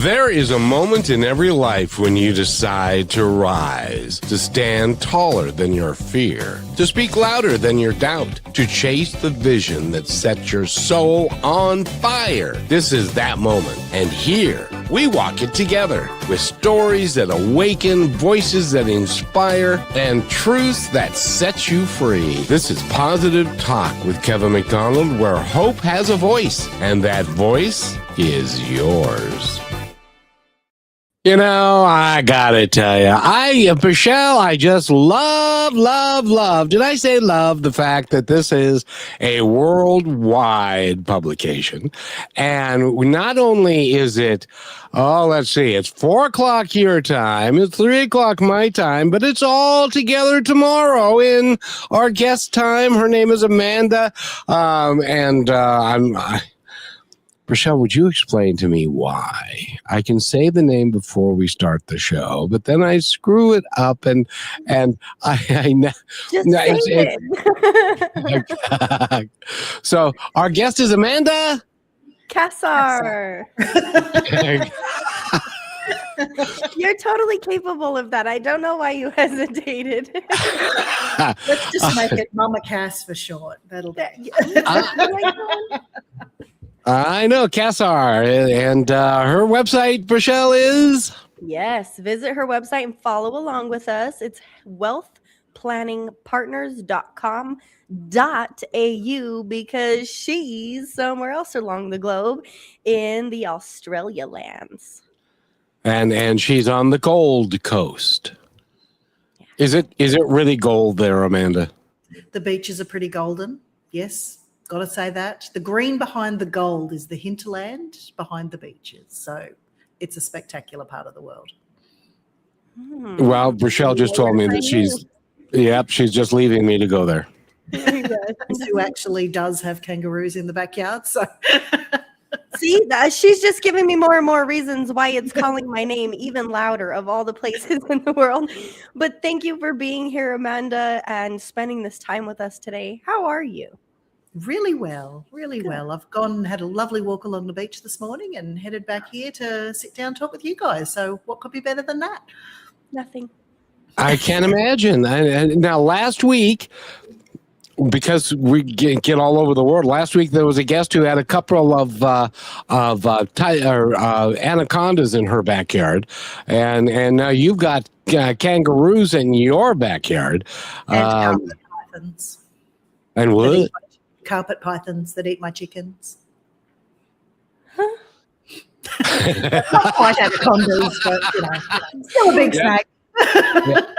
There is a moment in every life when you decide to rise, to stand taller than your fear, to speak louder than your doubt, to chase the vision that sets your soul on fire. This is that moment. And here, we walk it together with stories that awaken, voices that inspire, and truths that set you free. This is Positive Talk with Kevin McDonald, where hope has a voice, and that voice is yours. You know, I gotta tell you, Michelle, I just love. Did I say love the fact that this is a worldwide publication? And not only is it, let's see, it's 4 o'clock your time, it's 3 o'clock my time, but it's all together tomorrow in our guest time. Her name is Amanda. Rochelle, would you explain to me why? I can say the name before we start the show, but then I screw it up, and I know. Just say it. So our guest is Amanda Cassar. You're totally capable of that. I don't know why you hesitated. Let's just make it Mama Cass for short. That'll do. I know, Cassar, and her website, Rochelle, is? Yes, visit her website and follow along with us. It's wealthplanningpartners.com.au because she's somewhere else along the globe in the Australia lands. And she's on the Gold Coast. Yeah. Is it really gold there, Amanda? The beaches are pretty golden, yes. Got to say that. The green behind the gold is the hinterland behind the beaches. So it's a spectacular part of the world. Well, Rochelle just told me that she's just leaving me to go there. Who actually does have kangaroos in the backyard. So see, she's just giving me more and more reasons why it's calling my name even louder of all the places in the world. But thank you for being here, Amanda, and spending this time with us today. How are you? Really well. I've gone and had a lovely walk along the beach this morning and headed back here to sit down and talk with you guys. So what could be better than that? Nothing. I can't imagine. Now, last week, because we get all over the world, last week there was a guest who had a couple of anacondas in her backyard, and now you've got kangaroos in your backyard. And carpet pythons. And what? Carpet pythons that eat my chickens. Huh? Not quite anacondas, but still a big snake.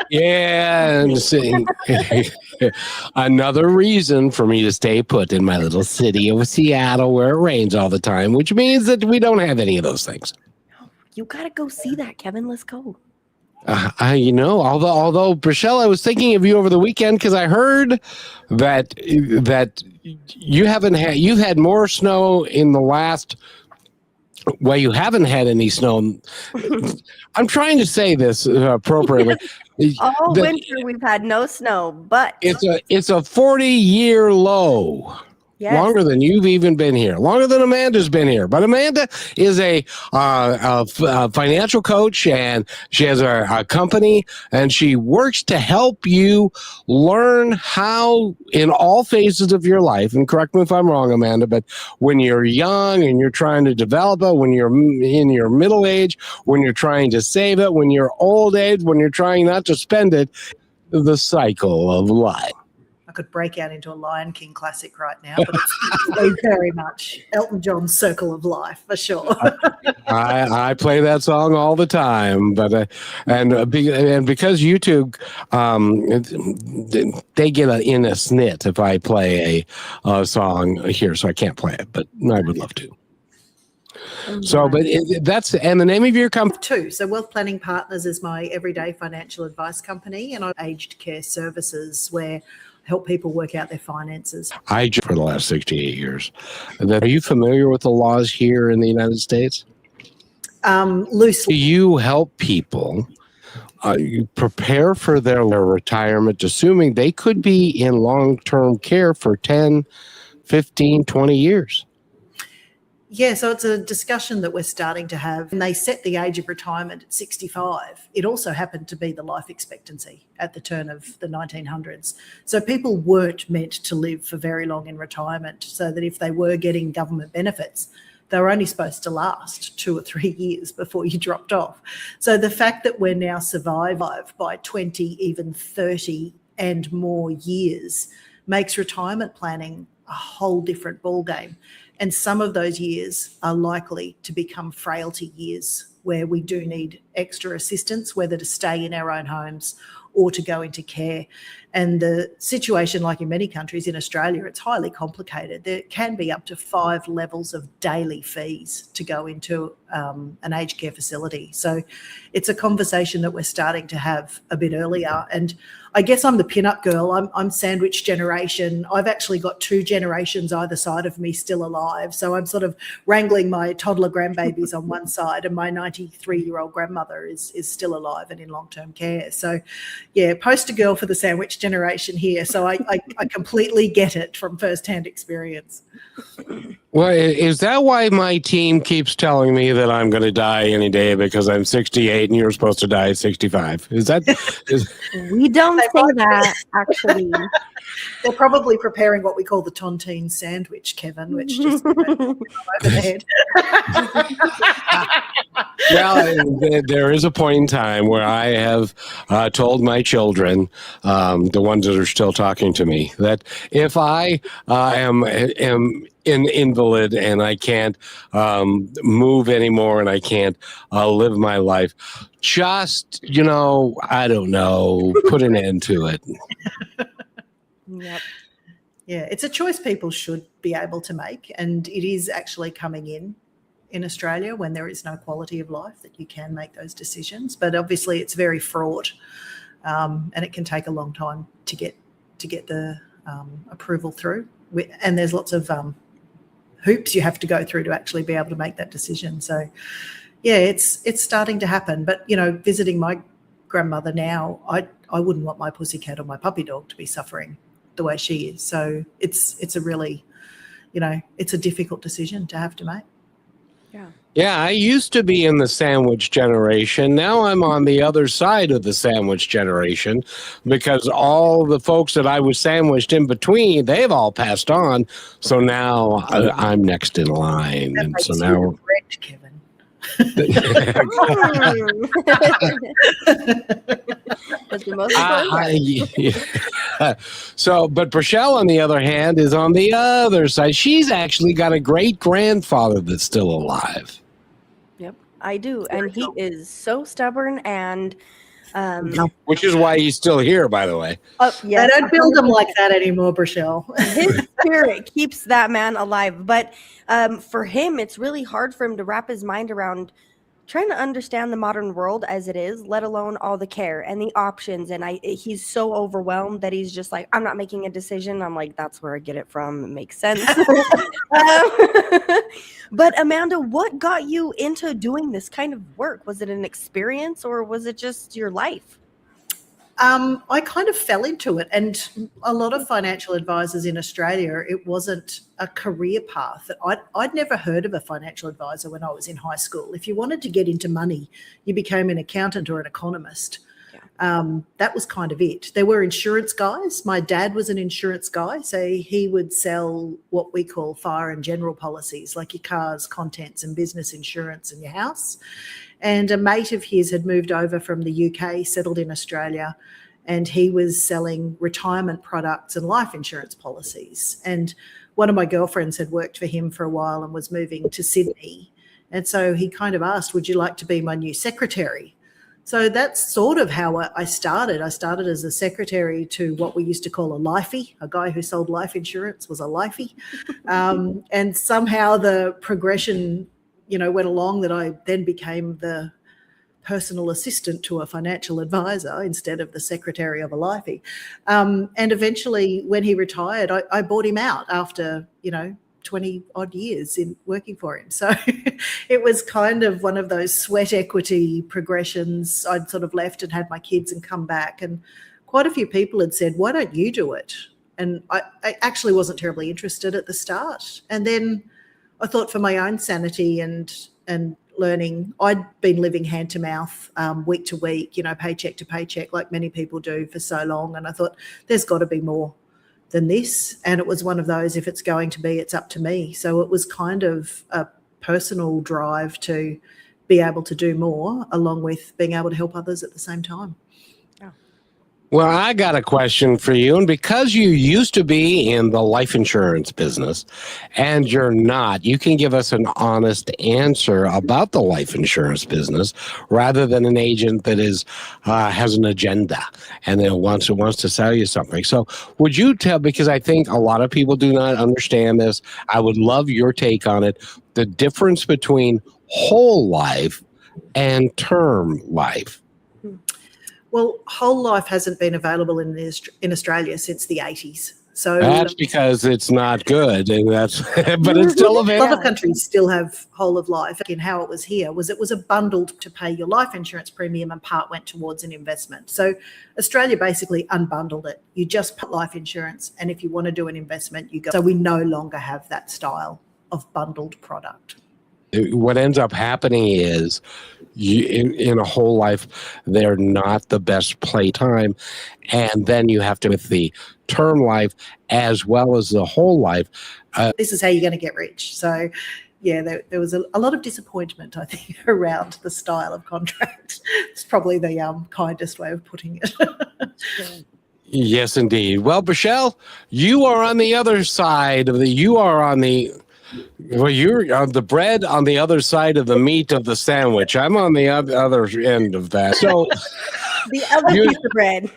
Yeah, and another reason for me to stay put in my little city of Seattle where it rains all the time, which means that we don't have any of those things. You gotta go see that, Kevin. Let's go. Although Rochelle, I was thinking of you over the weekend because I heard that you've had more snow in the last. Well, you haven't had any snow. I'm trying to say this appropriately. All winter we've had no snow, but it's a 40-year low. Yes. Longer than you've even been here, longer than Amanda's been here. But Amanda is a financial coach, and she has a company, and she works to help you learn how, in all phases of your life, and correct me if I'm wrong, Amanda, but when you're young and you're trying to develop it, when you're in your middle age, when you're trying to save it, when you're old age, when you're trying not to spend it, the cycle of life. I could break out into a Lion King classic right now, but it's very much Elton John's Circle of Life for sure. I play that song all the time, but and because YouTube, they get in a snit if I play a song here, so I can't play it, but I would love to. So, but and the name of your company too. So Wealth Planning Partners is my everyday financial advice company, and I aged care services where help people work out their finances. For the last 68 years. Are you familiar with the laws here in the United States? Loosely. Do you help people you prepare for their retirement, assuming they could be in long-term care for 10, 15, 20 years? Yeah, so it's a discussion that we're starting to have. And they set the age of retirement at 65. It also happened to be the life expectancy at the turn of the 1900s. So people weren't meant to live for very long in retirement, so that if they were getting government benefits, they were only supposed to last 2 or 3 years before you dropped off. So the fact that we're now survive by 20, even 30 and more years makes retirement planning a whole different ballgame. And some of those years are likely to become frailty years where we do need extra assistance, whether to stay in our own homes or to go into care. And the situation, like in many countries, in Australia, it's highly complicated. There can be up to 5 levels of daily fees to go into an aged care facility. So it's a conversation that we're starting to have a bit earlier. And I guess I'm the pin-up girl. I'm sandwich generation. I've actually got 2 generations either side of me still alive. So I'm sort of wrangling my toddler grandbabies on one side, and my 93-year-old grandmother is still alive and in long-term care. So, yeah, poster girl for the sandwich generation here. So I completely get it from first-hand experience. Well, is that why my team keeps telling me that I'm going to die any day because I'm 68 and you're supposed to die at 65? Is that? We don't say that, actually. They're probably preparing what we call the tontine sandwich, Kevin, which just went over the head. Well, there is a point in time where I have told my children, the ones that are still talking to me, that if I am an invalid and I can't move anymore and I can't live my life, just, I don't know, put an end to it. Yep. Yeah, it's a choice people should be able to make, and it is actually coming in Australia when there is no quality of life that you can make those decisions. But obviously it's very fraught, and it can take a long time to get the approval through. And there's lots of hoops you have to go through to actually be able to make that decision. So, yeah, it's starting to happen. But, visiting my grandmother now, I wouldn't want my pussycat or my puppy dog to be suffering the way she is. So it's a really, it's a difficult decision to have to make. Yeah, I used to be in the sandwich generation. Now I'm on the other side of the sandwich generation because all the folks that I was sandwiched in between, they've all passed on. So now I'm next in line. That and makes so you now regret, Kevin. That's the most important part. So, but Rochelle, on the other hand, is on the other side. She's actually got a great-grandfather that's still alive. Yep, I do. And he is so stubborn and which is why he's still here, by the way. yes, they don't build them like that anymore, Rochelle. His spirit keeps that man alive. But for him, it's really hard for him to wrap his mind around trying to understand the modern world as it is, let alone all the care and the options. And he's so overwhelmed that he's just like, I'm not making a decision. I'm like, that's where I get it from. It makes sense. But Amanda, what got you into doing this kind of work? Was it an experience or was it just your life? I kind of fell into it, and a lot of financial advisors in Australia, it wasn't a career path. I'd never heard of a financial advisor when I was in high school. If you wanted to get into money, you became an accountant or an economist. Yeah. That was kind of it. There were insurance guys. My dad was an insurance guy, so he would sell what we call fire and general policies, like your cars, contents and business insurance and your house. And a mate of his had moved over from the UK, settled in Australia, and he was selling retirement products and life insurance policies. And one of my girlfriends had worked for him for a while and was moving to Sydney. And so he kind of asked, would you like to be my new secretary? So that's sort of how I started. I started as a secretary to what we used to call a lifey. A guy who sold life insurance was a lifey. And somehow the progression went along that I then became the personal assistant to a financial advisor instead of the secretary of a lifey. And eventually when he retired, I bought him out after, 20 odd years in working for him. So it was kind of one of those sweat equity progressions. I'd sort of left and had my kids and come back, and quite a few people had said, why don't you do it? And I actually wasn't terribly interested at the start. And then I thought for my own sanity and learning, I'd been living hand to mouth, week to week, paycheck to paycheck, like many people do for so long. And I thought there's got to be more than this. And it was one of those, if it's going to be, it's up to me. So it was kind of a personal drive to be able to do more, along with being able to help others at the same time. Well, I got a question for you. And because you used to be in the life insurance business and you're not, you can give us an honest answer about the life insurance business rather than an agent that has an agenda and then wants to sell you something. So would you tell, because I think a lot of people do not understand this, I would love your take on it, the difference between whole life and term life. Well, whole life hasn't been available in Australia since the 80s. So that's because it's not good, and but it's still available. A lot of countries still have whole of life. And how it was here was it was a bundled to pay your life insurance premium, and part went towards an investment. So Australia basically unbundled it. You just put life insurance, and if you want to do an investment, you go. So we no longer have that style of bundled product. What ends up happening is in a whole life, they're not the best playtime. And then you have to, with the term life as well as the whole life. This is how you're going to get rich. So, yeah, there was a lot of disappointment, I think, around the style of contract. It's probably the kindest way of putting it. Yes, indeed. Well, Michelle, you are on the other side of you're on the bread on the other side of the meat of the sandwich. I'm on the other end of that. So the other piece of bread.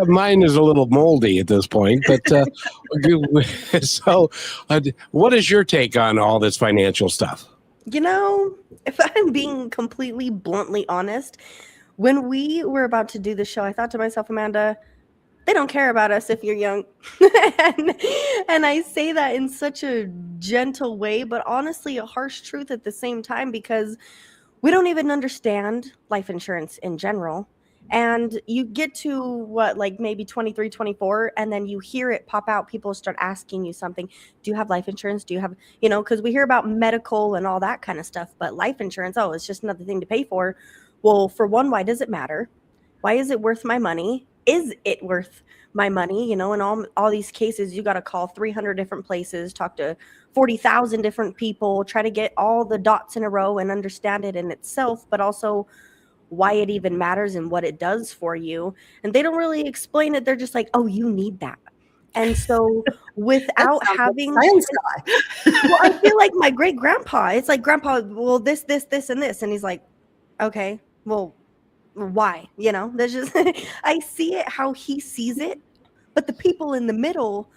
Mine is a little moldy at this point, but so what is your take on all this financial stuff? If I'm being completely bluntly honest, when we were about to do the show, I thought to myself, Amanda, they don't care about us if you're young. and I say that in such a gentle way, but honestly a harsh truth at the same time, because we don't even understand life insurance in general. And you get to maybe 23, 24, and then you hear it pop out. People start asking you something. Do you have life insurance? Do you have, because we hear about medical and all that kind of stuff, but life insurance, it's just another thing to pay for. Well, for one, why does it matter? Why is it worth my money? Is it worth my money? In all these cases, you got to call 300 different places, talk to 40,000 different people, try to get all the dots in a row and understand it in itself, but also why it even matters and what it does for you. And they don't really explain it. They're just like, oh, you need that. And so without having sales guy. Well, I feel like my great grandpa, it's like, grandpa, well, this, and this. And he's like, okay, well, why? There's just I see it how he sees it, but the people in the middle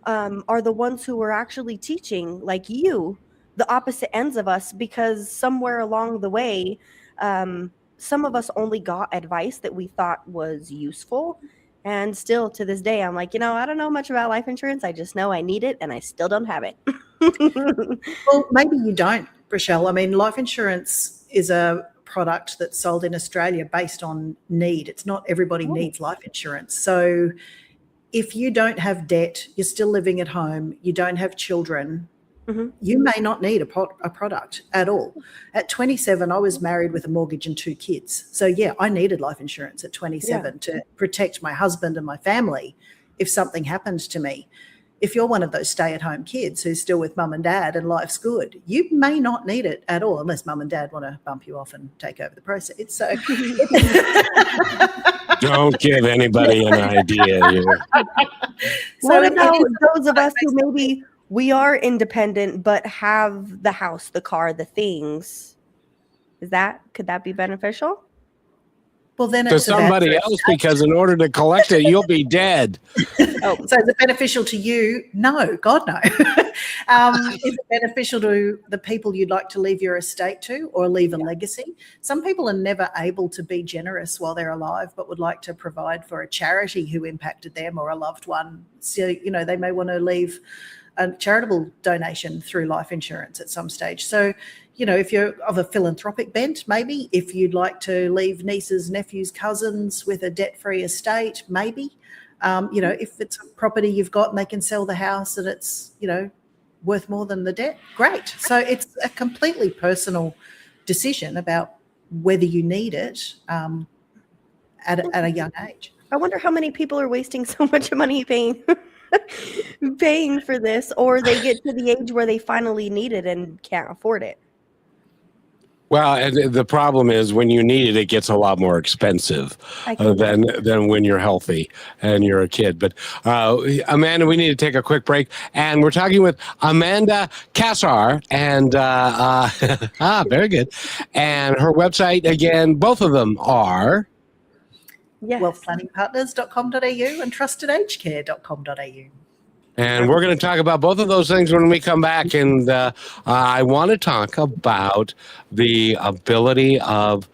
are the ones who are actually teaching, like you, the opposite ends of us, because somewhere along the way, some of us only got advice that we thought was useful. And still to this day, I'm like, I don't know much about life insurance. I just know I need it, and I still don't have it. Well, maybe you don't, Rochelle. I mean, life insurance is a product that's sold in Australia based on need. It's not everybody needs life insurance. So if you don't have debt, you're still living at home, you don't have children, you may not need a product at all. At 27, I was married with a mortgage and 2 kids. So, yeah, I needed life insurance at 27 to protect my husband and my family if something happened to me. If you're one of those stay-at-home kids who's still with mum and dad and life's good, you may not need it at all, unless mum and dad want to bump you off and take over the proceeds. So don't give anybody an idea here. What about those of us who maybe we are independent but have the house, the car, the things? Could that be beneficial? Well, then to somebody else, because in order to collect it, you'll be dead. So is it beneficial to you? No, God, no. Is it beneficial to the people you'd like to leave your estate to or leave a legacy? Some people are never able to be generous while they're alive, but would like to provide for a charity who impacted them or a loved one. So, they may want to leave a charitable donation through life insurance at some stage. So, if you're of a philanthropic bent, maybe. If you'd like to leave nieces, nephews, cousins with a debt-free estate, maybe. If it's a property you've got and they can sell the house and it's, worth more than the debt, great. So it's a completely personal decision about whether you need it at a young age. I wonder how many people are wasting so much money paying paying for this, or they get to the age where they finally need it and can't afford it. Well, and the problem is when you need it, it gets a lot more expensive than when you're healthy and you're a kid. But Amanda, we need to take a quick break, and we're talking with Amanda Cassar, and very good. And her website again, both of them are wealthplanningpartners.com.au and trustedagecare.com.au. And we're going to talk about both of those things when we come back. And I want to talk about the ability of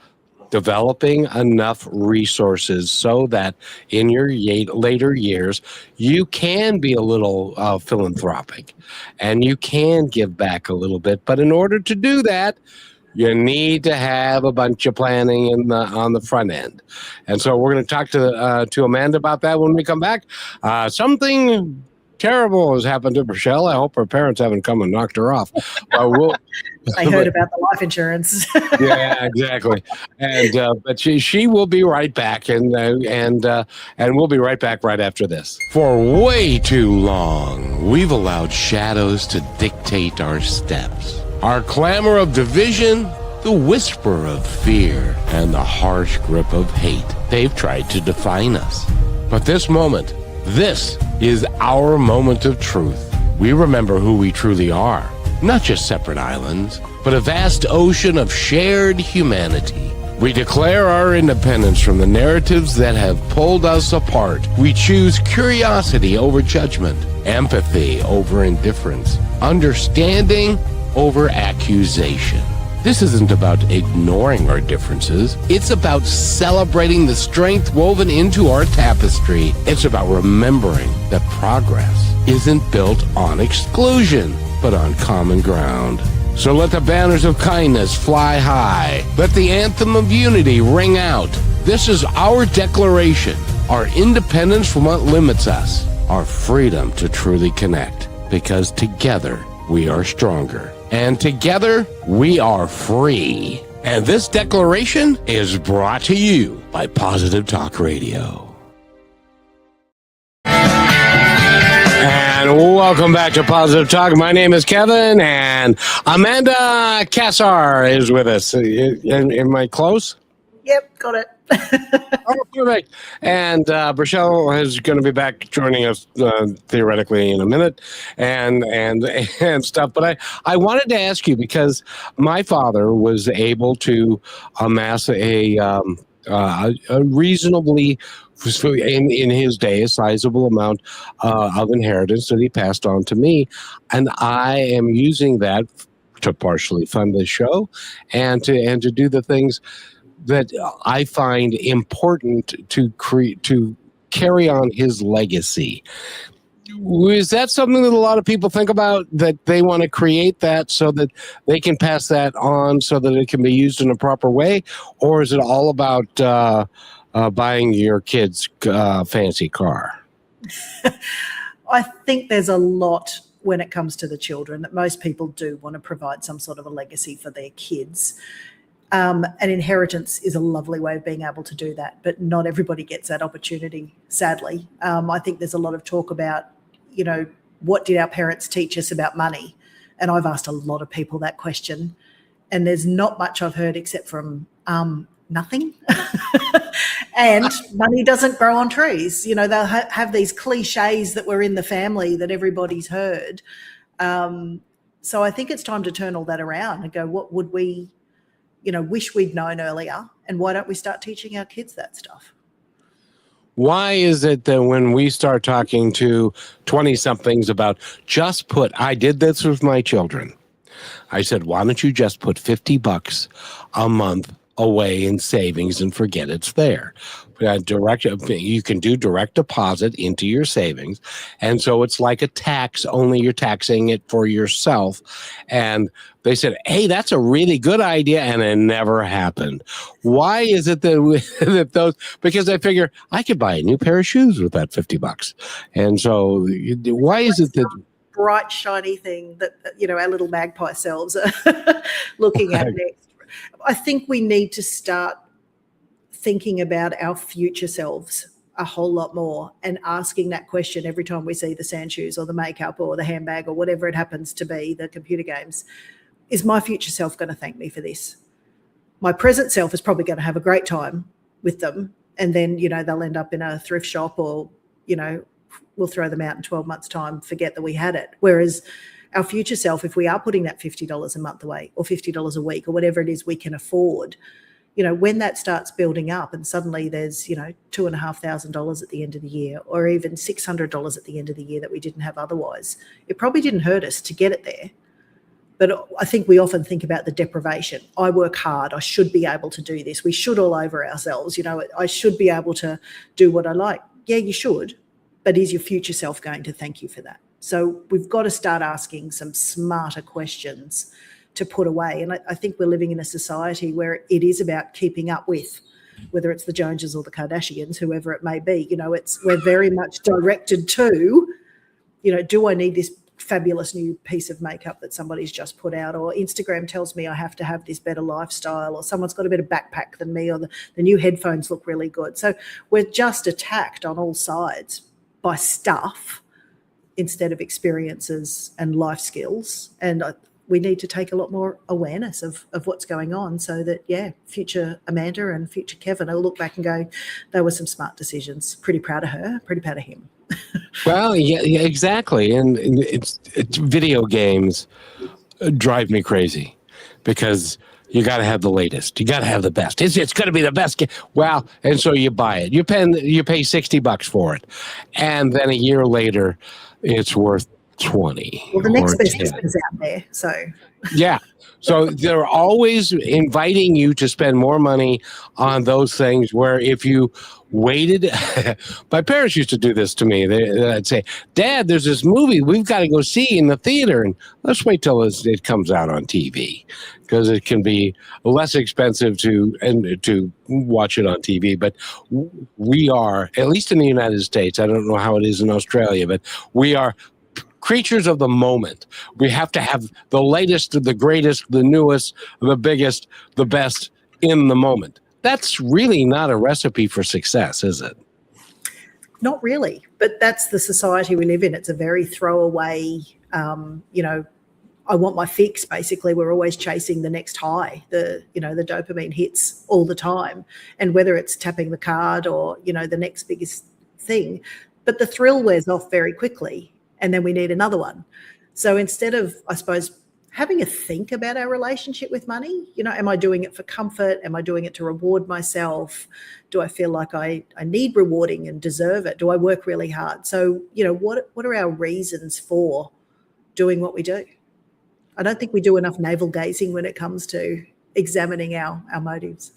developing enough resources so that in your later years, you can be a little philanthropic and you can give back a little bit. But in order to do that, you need to have a bunch of planning on the front end. And so we're going to talk to Amanda about that when we come back. Something terrible has happened to Rochelle. I hope her parents haven't come and knocked her off. They heard about the life insurance. Yeah, exactly. And but she will be right back, and we'll be right back right after this. For way too long, we've allowed shadows to dictate our steps. Our clamor of division, the whisper of fear, and the harsh grip of hate. They've tried to define us. But this moment, this is our moment of truth. We remember who we truly are, not just separate islands, but a vast ocean of shared humanity. We declare our independence from the narratives that have pulled us apart. We choose curiosity over judgment, empathy over indifference, understanding over accusation. This isn't about ignoring our differences. It's about celebrating the strength woven into our tapestry. It's about remembering that progress isn't built on exclusion, but on common ground. So let the banners of kindness fly high. Let the anthem of unity ring out. This is our declaration, our independence from what limits us, our freedom to truly connect. Because together we are stronger. And together, we are free. And this declaration is brought to you by Positive Talk Radio. And welcome back to Positive Talk. My name is Kevin, and Amanda Cassar is with us. Am I close? Yep, got it. Oh, perfect. And Rochelle is going to be back joining us theoretically in a minute and stuff. But I wanted to ask you, because my father was able to amass a reasonably, in his day, a sizable amount of inheritance that he passed on to me. And I am using that to partially fund this show and to do the things that I find important to carry on his legacy. Is that something that a lot of people think about, that they want to create that so that they can pass that on so that it can be used in a proper way? Or is it all about buying your kids a fancy car? I think there's a lot when it comes to the children that most people do want to provide some sort of a legacy for their kids. And inheritance is a lovely way of being able to do that, but not everybody gets that opportunity, sadly. I think there's a lot of talk about, what did our parents teach us about money? And I've asked a lot of people that question, and there's not much I've heard except from nothing. And money doesn't grow on trees. They'll have these cliches that were in the family that everybody's heard. So I think it's time to turn all that around and go, what would we wish we'd known earlier, and why don't we start teaching our kids that stuff? Why is it that when we start talking to 20-somethings about I did this with my children. I said, why don't you just put $50 a month away in savings and forget it's there? You can do direct deposit into your savings. And so it's like a tax, only you're taxing it for yourself. And they said, hey, that's a really good idea. And it never happened. Why is it that because I figure I could buy a new pair of shoes with that $50. And so why is it that bright, shiny thing that, our little magpie selves are looking at next. I think we need to start thinking about our future selves a whole lot more and asking that question every time we see the sand shoes or the makeup or the handbag or whatever it happens to be, the computer games. Is my future self going to thank me for this? My present self is probably going to have a great time with them, and then, they'll end up in a thrift shop, or, we'll throw them out in 12 months' time, forget that we had it. Whereas our future self, if we are putting that $50 a month away or $50 a week or whatever it is we can afford, when that starts building up and suddenly there's, $2,500 at the end of the year, or even $600 at the end of the year that we didn't have otherwise, it probably didn't hurt us to get it there. But I think we often think about the deprivation. I work hard. I should be able to do this. We should all over ourselves. I should be able to do what I like. Yeah, you should. But is your future self going to thank you for that? So we've got to start asking some smarter questions to put away. And I think we're living in a society where it is about keeping up with, whether it's the Joneses or the Kardashians, whoever it may be. We're very much directed to, do I need this fabulous new piece of makeup that somebody's just put out, or Instagram tells me I have to have this better lifestyle, or someone's got a better backpack than me, or the new headphones look really good. So we're just attacked on all sides by stuff instead of experiences and life skills. And we need to take a lot more awareness of what's going on, so that, future Amanda and future Kevin will look back and go, they were some smart decisions. Pretty proud of her, pretty proud of him. Well, yeah, exactly. And it's video games drive me crazy, because you got to have the latest. You got to have the best. It's going to be the best game. Well, and so you buy it. You pay $60 for it, and then a year later, it's worth 20. Well, the next best is out there. So yeah. So they're always inviting you to spend more money on those things, where if you waited, my parents used to do this to me. They'd say, Dad, there's this movie we've got to go see in the theater, and let's wait till it comes out on TV, because it can be less expensive to watch it on TV. But we are, at least in the United States, I don't know how it is in Australia, but we are creatures of the moment. We have to have the latest, the greatest, the newest, the biggest, the best in the moment. That's really not a recipe for success, is it? Not really, but that's the society we live in. It's a very throwaway, I want my fix, basically. We're always chasing the next high, the dopamine hits all the time. And whether it's tapping the card or, the next biggest thing, but the thrill wears off very quickly. And then we need another one. So instead of, I suppose, having a think about our relationship with money, am I doing it for comfort? Am I doing it to reward myself? Do I feel like I need rewarding and deserve it? Do I work really hard? So, what are our reasons for doing what we do? I don't think we do enough navel gazing when it comes to examining our motives.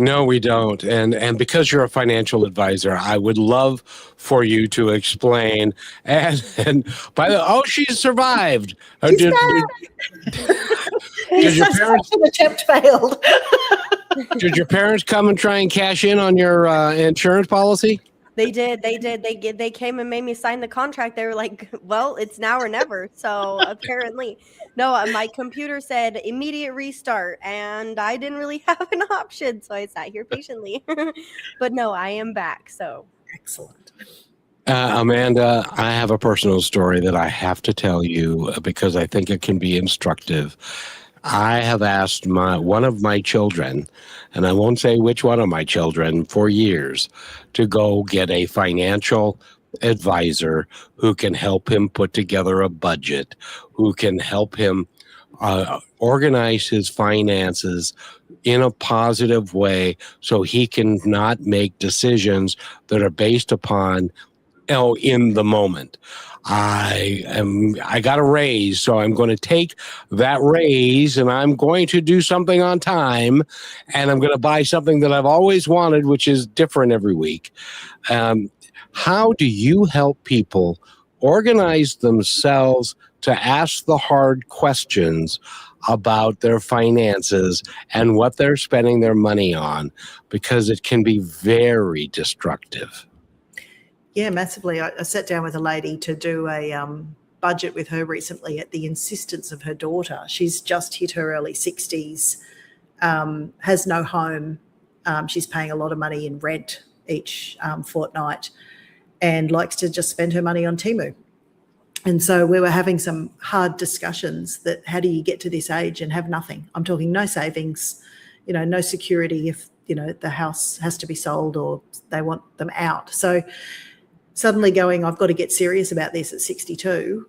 No, we don't. And because you're a financial advisor, I would love for you to explain. And by the she survived. Did your parents? The attempt failed. Did your parents come and try and cash in on your insurance policy? They did. They came and made me sign the contract. They were like, well, it's now or never. So apparently, no, my computer said immediate restart, and I didn't really have an option. So I sat here patiently. But no, I am back. So excellent. Amanda, I have a personal story that I have to tell you, because I think it can be instructive. I have asked one of my children, and I won't say which one of my children, for years, to go get a financial advisor who can help him put together a budget, who can help him organize his finances in a positive way, so he can not make decisions that are based upon in the moment. I got a raise, so I'm going to take that raise and I'm going to do something on time, and I'm going to buy something that I've always wanted, which is different every week. How do you help people organize themselves to ask the hard questions about their finances and what they're spending their money on? Because it can be very destructive. Yeah, massively. I sat down with a lady to do a budget with her recently at the insistence of her daughter. She's just hit her early 60s, has no home. She's paying a lot of money in rent each fortnight and likes to just spend her money on Temu. And so we were having some hard discussions that how do you get to this age and have nothing? I'm talking no savings, no security if, the house has to be sold or they want them out. So suddenly going, I've got to get serious about this at 62.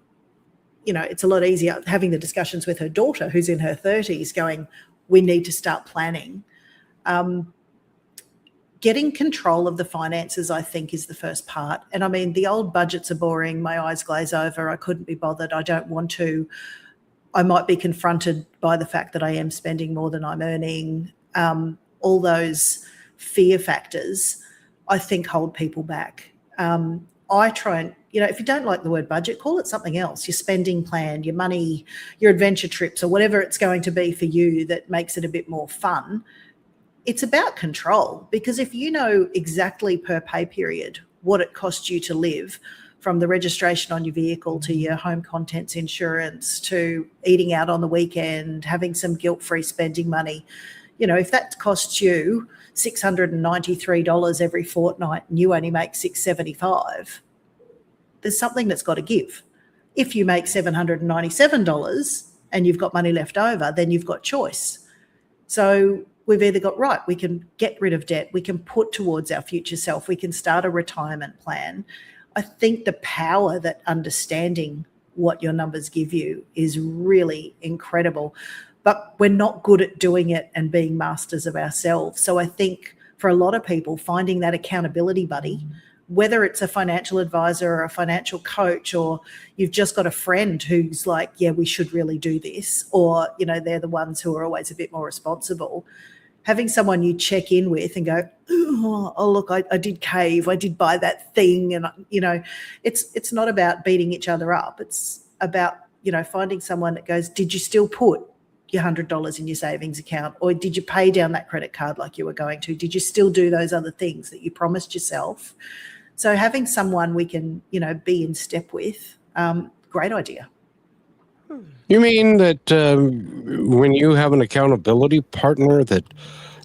It's a lot easier having the discussions with her daughter who's in her 30s going, we need to start planning. Getting control of the finances, I think, is the first part. And I mean, the old budgets are boring. My eyes glaze over. I couldn't be bothered. I don't want to. I might be confronted by the fact that I am spending more than I'm earning. All those fear factors, I think, hold people back. I try and, if you don't like the word budget, call it something else. Your spending plan, your money, your adventure trips, or whatever it's going to be for you that makes it a bit more fun. It's about control, because if you know exactly per pay period what it costs you to live, from the registration on your vehicle to your home contents insurance to eating out on the weekend, having some guilt-free spending money, if that costs you $693 every fortnight and you only make $675, there's something that's got to give. If you make $797 and you've got money left over, then you've got choice. So we've either got, right, we can get rid of debt, we can put towards our future self, we can start a retirement plan. I think the power that understanding what your numbers give you is really incredible, but we're not good at doing it and being masters of ourselves. So I think for a lot of people, finding that accountability buddy, whether it's a financial advisor or a financial coach, or you've just got a friend who's like, yeah, we should really do this, or, they're the ones who are always a bit more responsible, having someone you check in with and go, oh look, I did cave, I did buy that thing. And, it's not about beating each other up. It's about, finding someone that goes, did you still put your $100 in your savings account, or did you pay down that credit card like you were going to? Did you still do those other things that you promised yourself? So having someone we can, be in step with, great idea. You mean that when you have an accountability partner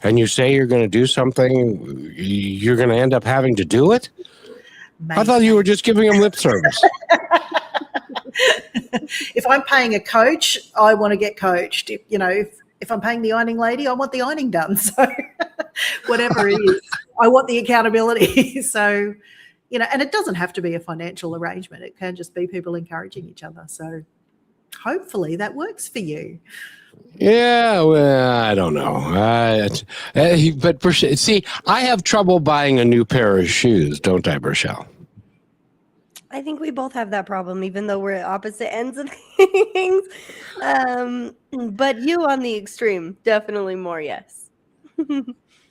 and you say you're going to do something, you're going to end up having to do it? Maybe. I thought you were just giving them lip service. If I'm paying a coach, I want to get coached. If I'm paying the ironing lady, I want the ironing done. So whatever it is, I want the accountability. So, and it doesn't have to be a financial arrangement. It can just be people encouraging each other. So hopefully that works for you. Yeah, well, I don't know. But see, I have trouble buying a new pair of shoes, don't I, Rochelle? I think we both have that problem, even though we're at opposite ends of things. But you on the extreme, definitely more, yes.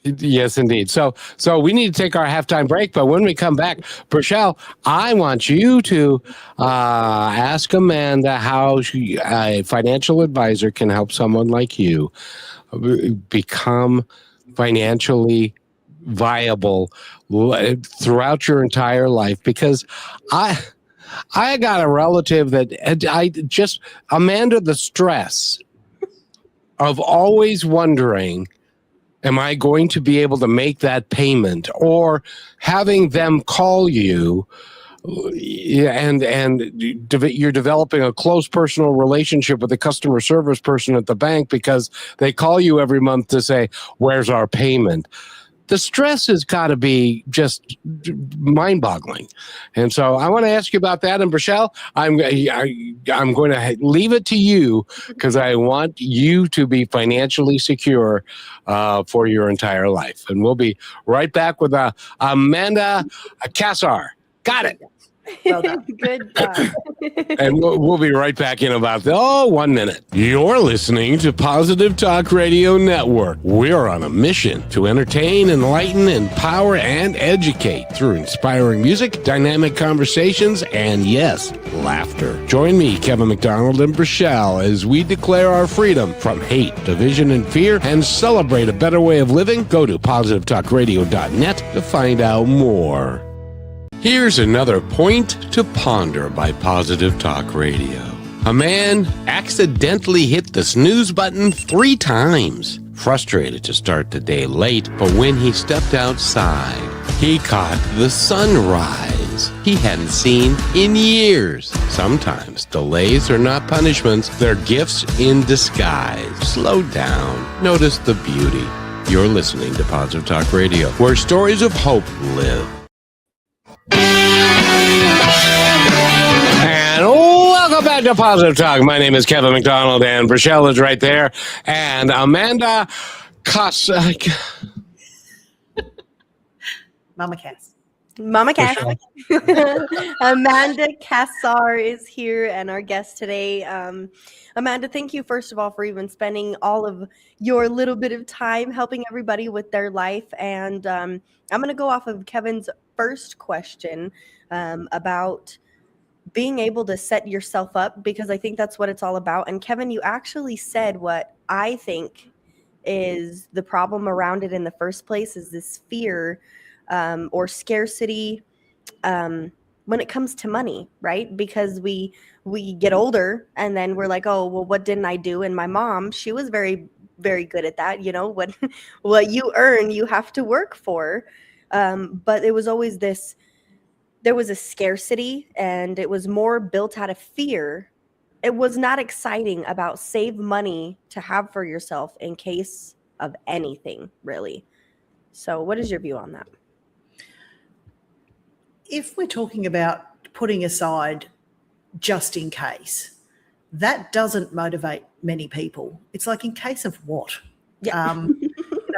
Yes, indeed. So we need to take our halftime break, but when we come back, Rochelle, I want you to ask Amanda how a financial advisor can help someone like you become financially viable throughout your entire life, because I got a relative that Amanda, the stress of always wondering, am I going to be able to make that payment, or having them call you and you're developing a close personal relationship with the customer service person at the bank because they call you every month to say, where's our payment? The stress has got to be just mind-boggling. And so I want to ask you about that. And Rochelle, I'm going to leave it to you because I want you to be financially secure for your entire life. And we'll be right back with Amanda Cassar. Got it. Well done. Good job. And we'll be right back in about 1 minute. You're listening to Positive Talk Radio Network. We're on a mission to entertain, enlighten, empower, and educate through inspiring music, dynamic conversations, and yes, laughter. Join me, Kevin McDonald, and Rochelle as we declare our freedom from hate, division, and fear, and celebrate a better way of living. Go to positivetalkradio.net to find out more. Here's another point to ponder by Positive Talk Radio. A man accidentally hit the snooze button 3 times. Frustrated to start the day late, but when he stepped outside, he caught the sunrise he hadn't seen in years. Sometimes delays are not punishments, they're gifts in disguise. Slow down. Notice the beauty. You're listening to Positive Talk Radio, where stories of hope live. And welcome back to Positive Talk. My name is Kevin McDonald, and Rochelle is right there. And Amanda Cassar. Mama Cass. Mama Cass. Amanda Cassar is here and our guest today. Amanda, thank you, first of all, for even spending all of your little bit of time helping everybody with their life. And I'm going to go off of Kevin's first question about being able to set yourself up, because I think that's what it's all about. And Kevin, you actually said what I think is the problem around it in the first place, is this fear or scarcity when it comes to money, right? Because we get older and then we're like, oh, well, what didn't I do? And my mom, she was very, very good at that. You know, what you earn, you have to work for. But it was always this, there was a scarcity, and it was more built out of fear. It was not exciting about save money to have for yourself in case of anything, really. So what is your view on that? If we're talking about putting aside just in case, that doesn't motivate many people. It's like, in case of what? Yeah.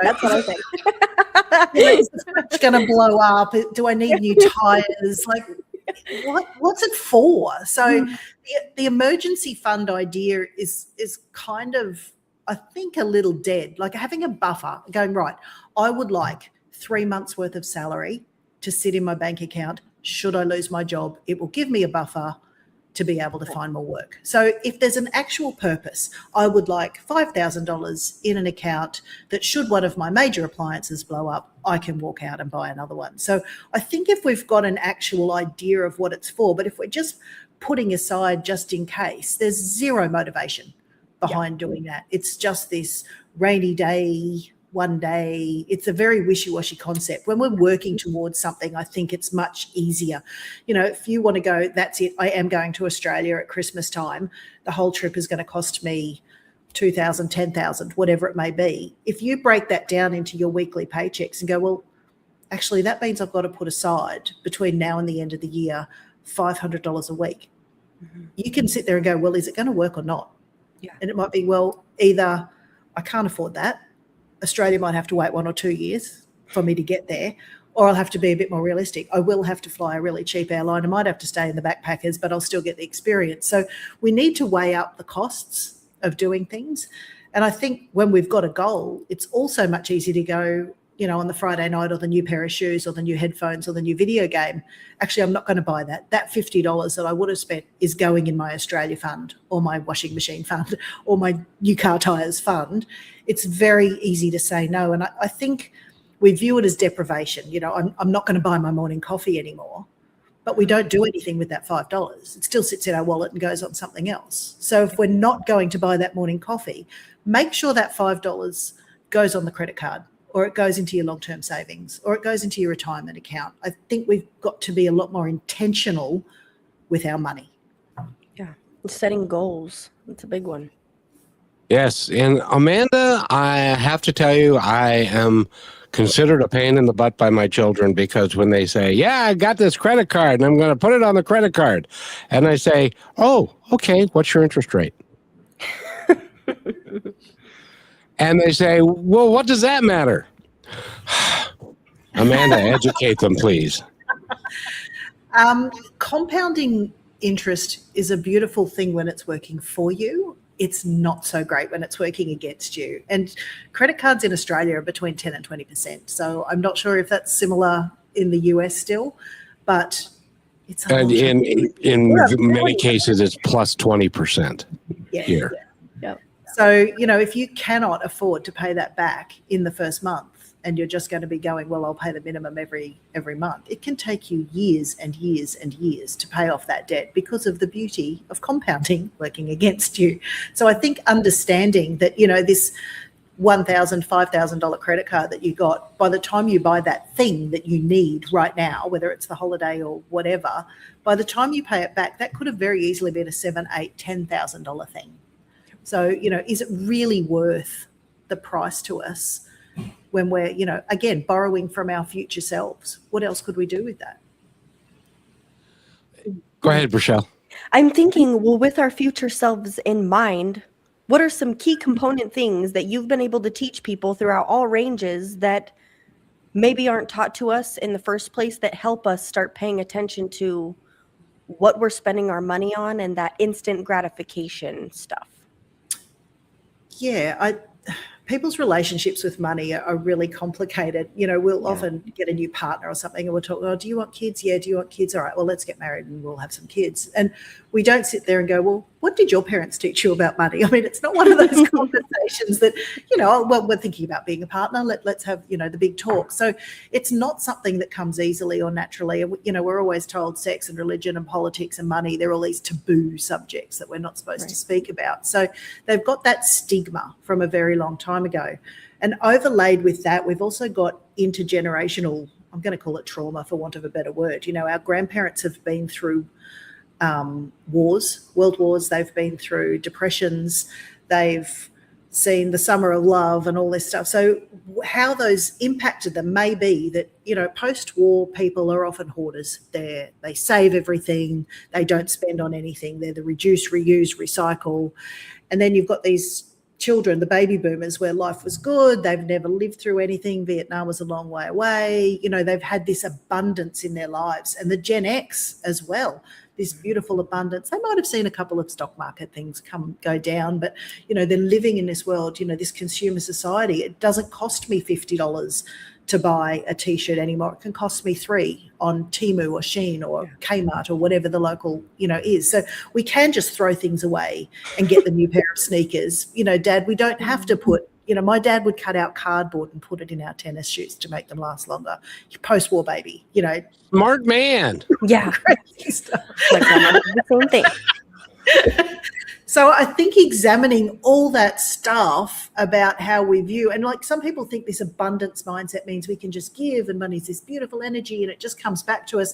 That's what I think. Is the fridge going to blow up? Do I need new tires? Like, what's it for? So the emergency fund idea is kind of, I think, a little dead. Like having a buffer, going, right, I would like 3 months worth of salary to sit in my bank account. Should I lose my job, it will give me a buffer to be able to find more work. So if there's an actual purpose, I would like $5,000 in an account that, should one of my major appliances blow up, I can walk out and buy another one. So I think if we've got an actual idea of what it's for, but if we're just putting aside just in case, there's zero motivation behind doing that. It's just this rainy day, one day. It's a very wishy-washy concept. When we're working towards something, I think it's much easier. You know, if you want to go, that's it, I am going to Australia at Christmas time, the whole trip is going to cost me $2,000, $10,000, whatever it may be. If you break that down into your weekly paychecks and go, well, actually that means I've got to put aside between now and the end of the year $500 a week. Mm-hmm. You can sit there and go, well, is it going to work or not? Yeah. And it might be, well, either I can't afford that, Australia might have to wait 1 or 2 years for me to get there, or I'll have to be a bit more realistic. I will have to fly a really cheap airline. I might have to stay in the backpackers, but I'll still get the experience. So we need to weigh up the costs of doing things. And I think when we've got a goal, it's also much easier to go, you know, on the Friday night, or the new pair of shoes, or the new headphones, or the new video game. Actually, I'm not going to buy that. That $50 that I would have spent is going in my Australia fund, or my washing machine fund, or my new car tyres fund. It's very easy to say no. And I think we view it as deprivation. You know, I'm not going to buy my morning coffee anymore, but we don't do anything with that $5. It still sits in our wallet and goes on something else. So if we're not going to buy that morning coffee, make sure that $5 goes on the credit card, or it goes into your long-term savings, or it goes into your retirement account. I think we've got to be a lot more intentional with our money. Yeah, setting goals. That's a big one. Yes, and Amanda, I have to tell you, I am considered a pain in the butt by my children, because when they say, yeah, I got this credit card and I'm going to put it on the credit card, and I say, oh, okay, what's your interest rate? And they say, well, what does that matter? Amanda, educate them, please. Compounding interest is a beautiful thing when it's working for you. It's not so great when it's working against you. And credit cards in Australia are between 10 and 20%. So I'm not sure if that's similar in the US still, but it's and in many cases it's plus 20% here. Yep. So, if you cannot afford to pay that back in the first month, and you're just going to be going, well, I'll pay the minimum every month, it can take you years and years and years to pay off that debt because of the beauty of compounding working against you. So I think understanding that, this $1,000, $5,000 credit card that you got, by the time you buy that thing that you need right now, whether it's the holiday or whatever, by the time you pay it back, that could have very easily been a $7,000, $8,000, $10,000 thing. So, is it really worth the price to us when we're, again, borrowing from our future selves? What else could we do with that? Go ahead, Rochelle. I'm thinking, well, with our future selves in mind, what are some key component things that you've been able to teach people throughout all ranges that maybe aren't taught to us in the first place that help us start paying attention to what we're spending our money on and that instant gratification stuff? Yeah, people's relationships with money are really complicated. We'll often get a new partner or something and we'll talk, oh, do you want kids? Yeah, do you want kids? All right, well, let's get married and we'll have some kids. And we don't sit there and go, well, what did your parents teach you about money? I mean, it's not one of those conversations that, well, we're thinking about being a partner. Let's have, the big talk. So it's not something that comes easily or naturally. We're always told sex and religion and politics and money, they're all these taboo subjects that we're not supposed to speak about. So they've got that stigma from a very long time ago. And overlaid with that, we've also got intergenerational, I'm going to call it trauma for want of a better word. Our grandparents have been through wars, world wars, they've been through depressions, they've seen the summer of love and all this stuff. So how those impacted them may be that, post-war people are often hoarders. They save everything, they don't spend on anything, they're the reduce, reuse, recycle. And then you've got these children, the baby boomers, where life was good, they've never lived through anything, Vietnam was a long way away, they've had this abundance in their lives. And the Gen X as well, this beautiful abundance. They might have seen a couple of stock market things go down, but they're living in this world, this consumer society. It doesn't cost me $50 to buy a t-shirt anymore. It can cost me $3 on Temu or Shein or Kmart or whatever the local is. So we can just throw things away and get the new pair of sneakers. Dad, we don't have to put, my dad would cut out cardboard and put it in our tennis shoes to make them last longer. Post-war baby, Smart man. Yeah. Crazy stuff. My grandma did the same thing. So I think examining all that stuff about how we view, and like some people think this abundance mindset means we can just give and money's this beautiful energy and it just comes back to us,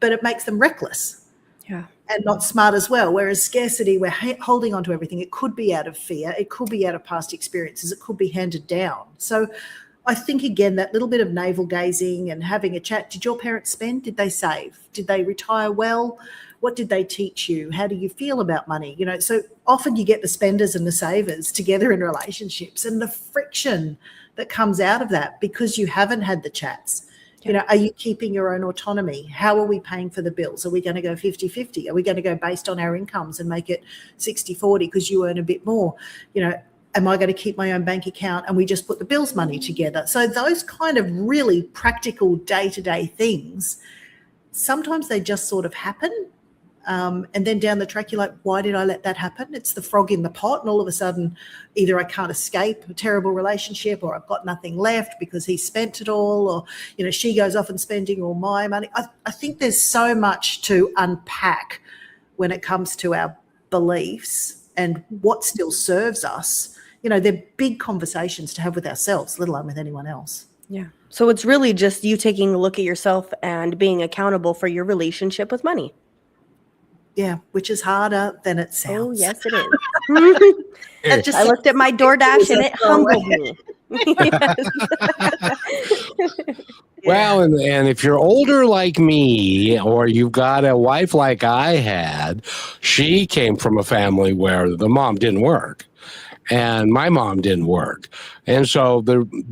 but it makes them reckless. Yeah. And not smart as well. Whereas scarcity, we're holding on to everything. It could be out of fear. It could be out of past experiences. It could be handed down. So I think, again, that little bit of navel gazing and having a chat. Did your parents spend? Did they save? Did they retire well? What did they teach you? How do you feel about money? So often you get the spenders and the savers together in relationships, and the friction that comes out of that because you haven't had the chats. Are you keeping your own autonomy? How are we paying for the bills? Are we going to go 50-50? Are we going to go based on our incomes and make it 60-40 because you earn a bit more? Am I going to keep my own bank account and we just put the bills money together? So those kind of really practical day-to-day things, sometimes they just sort of happen. And then down the track, you're like, why did I let that happen? It's the frog in the pot. And all of a sudden, either I can't escape a terrible relationship, or I've got nothing left because he spent it all, or, she goes off and spending all my money. I think there's so much to unpack when it comes to our beliefs and what still serves us. They're big conversations to have with ourselves, let alone with anyone else. Yeah. So it's really just you taking a look at yourself and being accountable for your relationship with money. Yeah, which is harder than it sounds. Oh, yes, it is. I looked at my DoorDash and it humbled me. Well, and if you're older like me, or you've got a wife like I had, she came from a family where the mom didn't work. And my mom didn't work. And so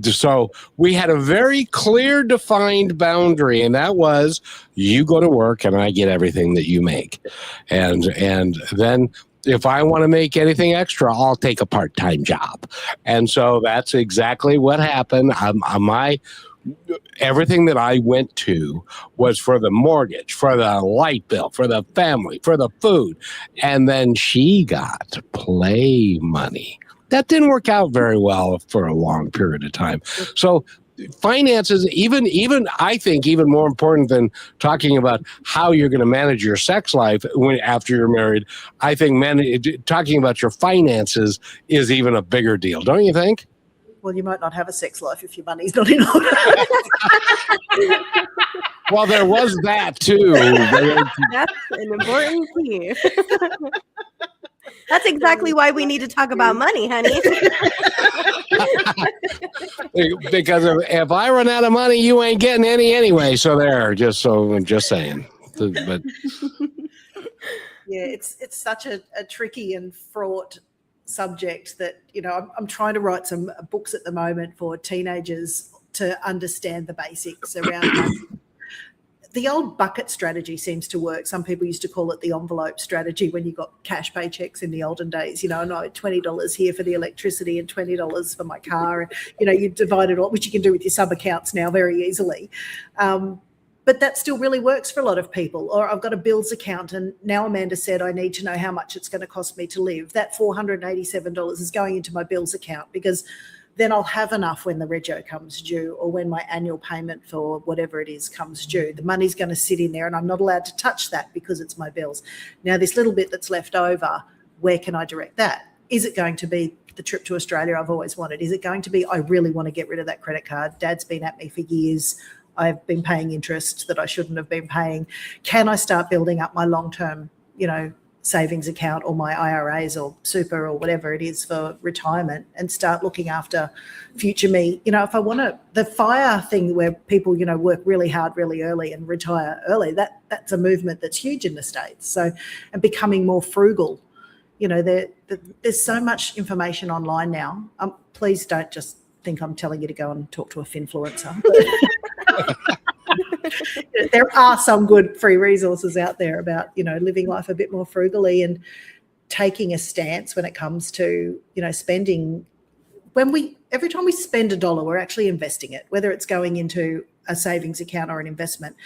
so we had a very clear defined boundary, and that was you go to work and I get everything that you make. And then if I want to make anything extra, I'll take a part-time job. And so that's exactly what happened. everything that I went to was for the mortgage, for the light bill, for the family, for the food. And then she got play money. That didn't work out very well for a long period of time. So finances, even I think even more important than talking about how you're going to manage your sex life after you're married, I think talking about your finances is even a bigger deal. Don't you think? Well, you might not have a sex life if your money's not in order. Well, there was that too. That's an important key. That's exactly why we need to talk about money, honey. Because if I run out of money, you ain't getting any anyway. So there, just saying. But yeah, it's such a tricky and fraught subject that, you know, I'm trying to write some books at the moment for teenagers to understand the basics around money. The old bucket strategy seems to work. Some people used to call it the envelope strategy when you got cash paychecks in the olden days. You know, no, $20 here for the electricity and $20 for my car. And, you know, you divide it all, which you can do with your sub accounts now very easily. But that still really works for a lot of people. Or I've got a bills account, and now Amanda said I need to know how much it's going to cost me to live. That $487 is going into my bills account, because then I'll have enough when the rego comes due, or when my annual payment for whatever it is comes due. The money's going to sit in there, and I'm not allowed to touch that because it's my bills. Now, this little bit that's left over, where can I direct that? Is it going to be the trip to Australia I've always wanted? Is it going to be, I really want to get rid of that credit card? Dad's been at me for years. I've been paying interest that I shouldn't have been paying. Can I start building up my long-term, you know, savings account, or my IRAs or super or whatever it is for retirement, and start looking after future me? You know, if I want to, the FIRE thing where people, you know, work really hard really early and retire early, that's a movement that's huge in the States. So, and becoming more frugal, you know, there's so much information online now. Please don't just think I'm telling you to go and talk to a finfluencer. There are some good free resources out there about, you know, living life a bit more frugally and taking a stance when it comes to, you know, spending. Every time we spend $1, we're actually investing it, whether it's going into a savings account or an investment.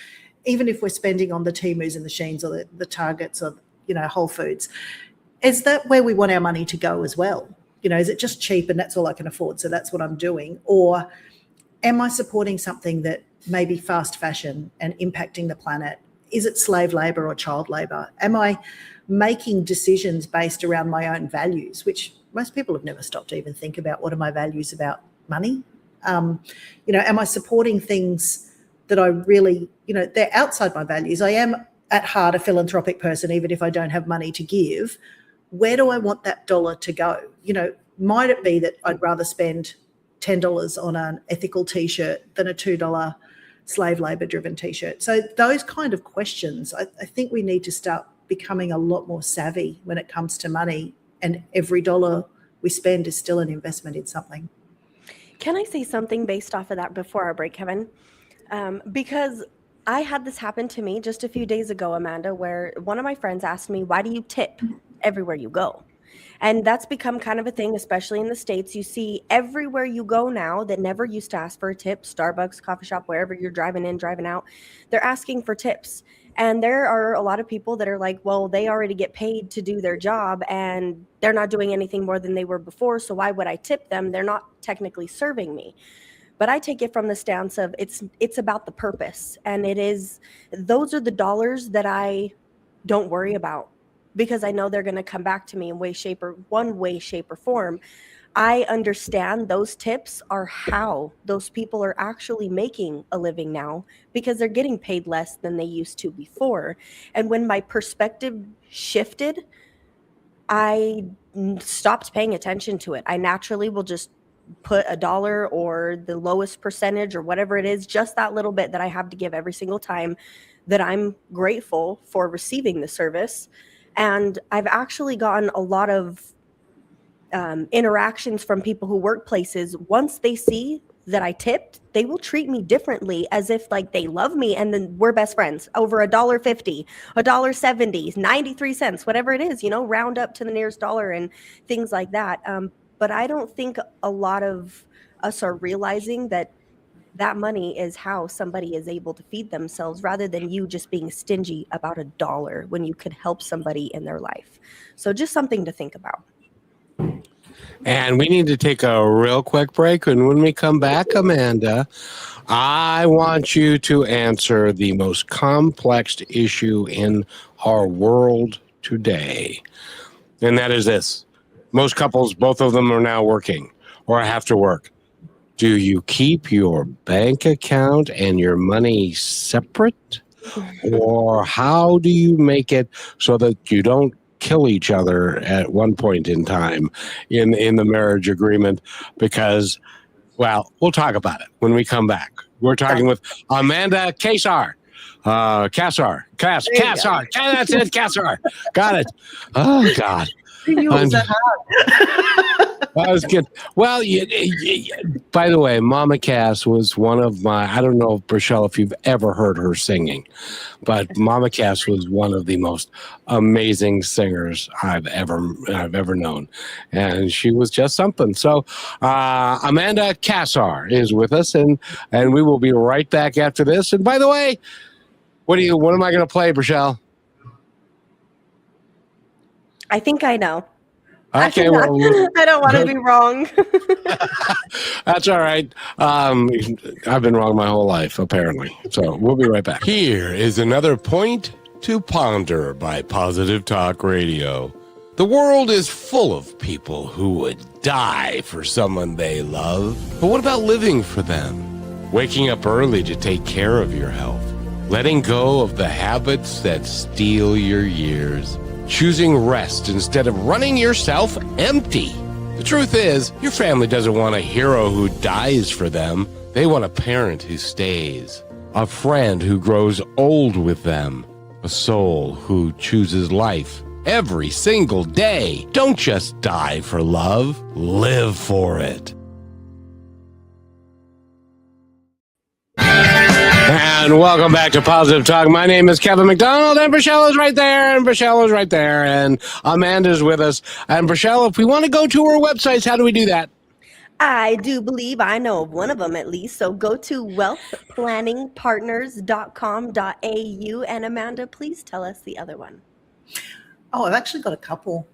Even if we're spending on the Temus and the Sheins or the Targets or, you know, Whole Foods, is that where we want our money to go as well? You know, is it just cheap and that's all I can afford, so that's what I'm doing? Or am I supporting something that may be fast fashion and impacting the planet? Is it slave labor or child labor? Am I making decisions based around my own values, which most people have never stopped to even think about? What are my values about money? You know, am I supporting things that I really, you know, they're outside my values? I am at heart a philanthropic person, even if I don't have money to give. Where do I want that dollar to go? You know, might it be that I'd rather spend $10 on an ethical T-shirt than a $2 slave labor driven T-shirt? So those kind of questions, I think we need to start becoming a lot more savvy when it comes to money, and every dollar we spend is still an investment in something. Can I say something based off of that before our break, Kevin? Because I had this happen to me just a few days ago, Amanda, where one of my friends asked me, why do you tip everywhere you go? And that's become kind of a thing, especially in the States. You see everywhere you go now that never used to ask for a tip, Starbucks, coffee shop, wherever you're driving in, driving out, they're asking for tips. And there are a lot of people that are like, well, they already get paid to do their job and they're not doing anything more than they were before. So why would I tip them? They're not technically serving me. But I take it from the stance of it's about the purpose. And those are the dollars that I don't worry about, because I know they're going to come back to me in one way, shape, or form. I understand those tips are how those people are actually making a living now, because they're getting paid less than they used to before. And when my perspective shifted, I stopped paying attention to it. I naturally will just put $1 or the lowest percentage or whatever it is, just that little bit that I have to give every single time that I'm grateful for receiving the service. And I've actually gotten a lot of interactions from people who work places. Once they see that I tipped, they will treat me differently, as if like they love me, and then we're best friends over $1.50, $1.70, 93 cents, whatever it is, you know, round up to the nearest dollar and things like that. But I don't think a lot of us are realizing that that money is how somebody is able to feed themselves, rather than you just being stingy about $1 when you could help somebody in their life. So just something to think about. And we need to take a real quick break. And when we come back, Amanda, I want you to answer the most complex issue in our world today. And that is this. Most couples, both of them are now working or have to work. Do you keep your bank account and your money separate? Or how do you make it so that you don't kill each other at one point in time in the marriage agreement? Because, well, we'll talk about it when we come back. We're talking with Amanda Cassar. Cassar. That's it, Cassar. Got it. Oh, God. Was that hard? That was good. Well, by the way, Mama Cass was one of my, I don't know, Rochelle, if you've ever heard her singing, but Mama Cass was one of the most amazing singers I've ever known. And she was just something. So Amanda Cassar is with us, and we will be right back after this. And by the way, what am I going to play, Rochelle? I think I know. Okay, well, I don't want to be wrong. That's all right. I've been wrong my whole life, apparently. So we'll be right back. Here is another point to ponder by Positive Talk Radio. The world is full of people who would die for someone they love. But what about living for them? Waking up early to take care of your health. Letting go of the habits that steal your years. Choosing rest instead of running yourself empty. The truth is, your family doesn't want a hero who dies for them. They want a parent who stays, a friend who grows old with them, a soul who chooses life every single day. Don't just die for love, live for it. And welcome back to Positive Talk. My name is Kevin McDonald, and Rochelle is right there, and Amanda's with us. And Rochelle, if we want to go to her websites, how do we do that? I do believe I know of one of them at least. So go to wealthplanningpartners.com.au. And Amanda, please tell us the other one. Oh, I've actually got a couple.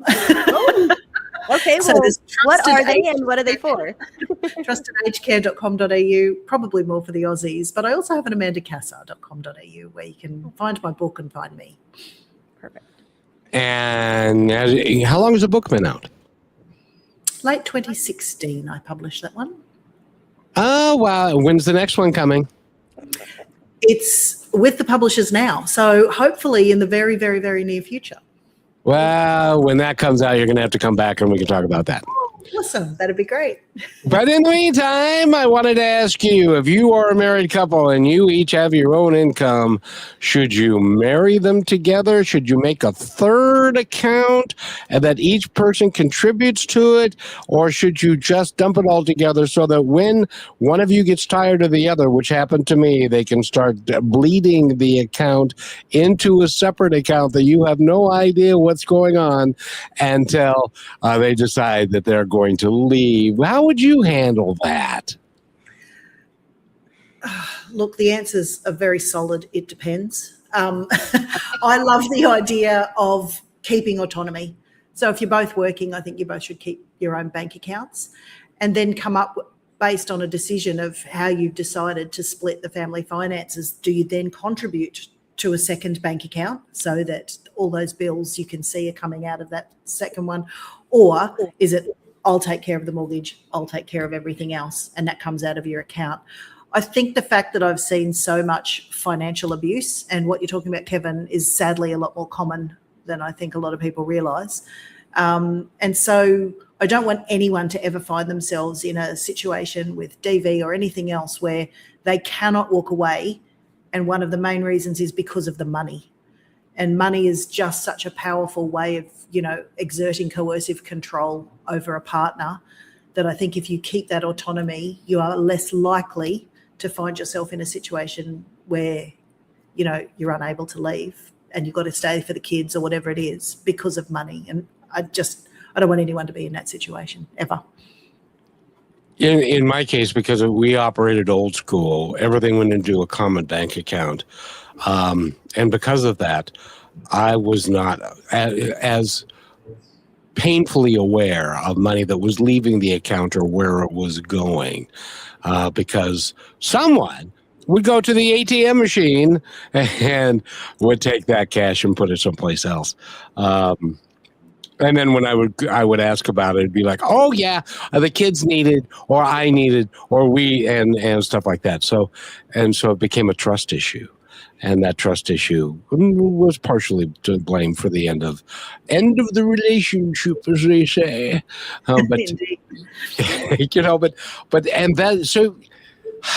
Okay, so well, what are they and what are they for? trustedagecare.com.au, probably more for the Aussies, but I also have an amandacassar.com.au where you can find my book and find me. Perfect. And how long has the book been out? Late 2016, I published that one. Oh, wow. When's the next one coming? It's with the publishers now, so hopefully in the very, very, very near future. Well, when that comes out, you're going to have to come back and we can talk about that. Awesome. That'd be great. But in the meantime, I wanted to ask you, if you are a married couple and you each have your own income, should you marry them together? Should you make a third account and that each person contributes to it? Or should you just dump it all together so that when one of you gets tired of the other, which happened to me, they can start bleeding the account into a separate account that you have no idea what's going on until they decide that they're going to leave? How would you handle that? Look, the answers are very solid. It depends. I love the idea of keeping autonomy. So if you're both working, I think you both should keep your own bank accounts and then come up based on a decision of how you've decided to split the family finances. Do you then contribute to a second bank account so that all those bills you can see are coming out of that second one? Or is it, I'll take care of the mortgage, I'll take care of everything else, and that comes out of your account? I think the fact that I've seen so much financial abuse, and what you're talking about, Kevin, is sadly a lot more common than I think a lot of people realise. And so I don't want anyone to ever find themselves in a situation with DV or anything else where they cannot walk away, and one of the main reasons is because of the money. And money is just such a powerful way of, exerting coercive control over a partner, that I think if you keep that autonomy, you are less likely to find yourself in a situation where, you're unable to leave and you've got to stay for the kids or whatever it is because of money. And I don't want anyone to be in that situation ever. In my case, because we operated old school, everything went into a common bank account. And because of that, I was not as painfully aware of money that was leaving the account or where it was going, because someone would go to the ATM machine and would take that cash and put it someplace else. And then when I would ask about it, it'd be like, oh yeah, the kids needed, or I needed, or we, and stuff like that. So it became a trust issue. And that trust issue was partially to blame for the end of the relationship, as they say. But you know, and that so.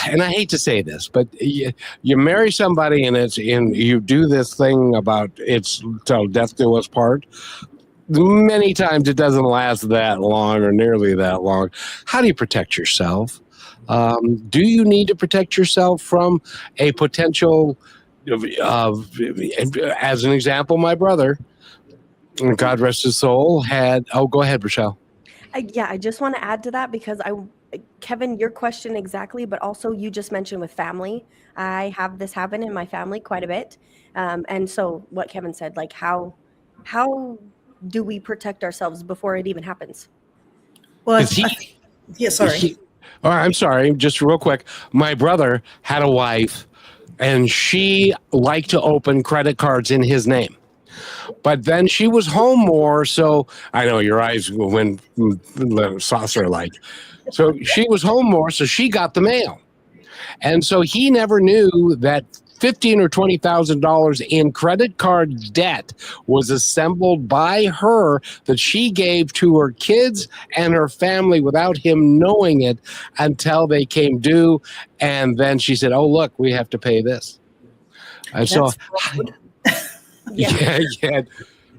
And I hate to say this, but you marry somebody and you do this thing about it's till death do us part. Many times it doesn't last that long or nearly that long. How do you protect yourself? Do you need to protect yourself from a potential, as an example, my brother, God rest his soul, had, go ahead, Rochelle. Yeah, I just want to add to that because Kevin, your question exactly, but also you just mentioned with family. I have this happen in my family quite a bit. And so what Kevin said, like how do we protect ourselves before it even happens? Well, yeah, sorry. I'm sorry, just real quick. My brother had a wife and she liked to open credit cards in his name. But then she was home more, so I know your eyes went saucer-like. So she was home more, so she got the mail. And so he never knew that $15,000 or $20,000 in credit card debt was assembled by her that she gave to her kids and her family without him knowing it until they came due. And then she said, oh, look, we have to pay this. And so, yeah.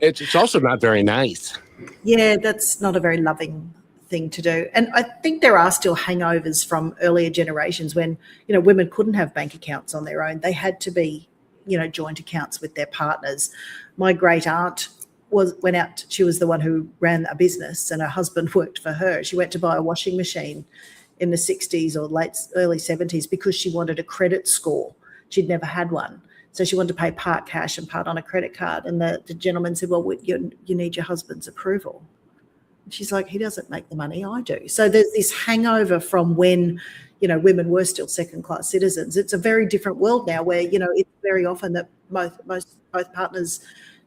It's also not very nice. Yeah, that's not a very loving thing to do. And I think there are still hangovers from earlier generations when, women couldn't have bank accounts on their own. They had to be, joint accounts with their partners. My great aunt went out, she was the one who ran a business and her husband worked for her. She went to buy a washing machine in the 60s or early 70s because she wanted a credit score. She'd never had one. So she wanted to pay part cash and part on a credit card. And the gentleman said, well, you need your husband's approval. And she's like, he doesn't make the money, I do. So there's this hangover from when, women were still second-class citizens. It's a very different world now where, it's very often that both partners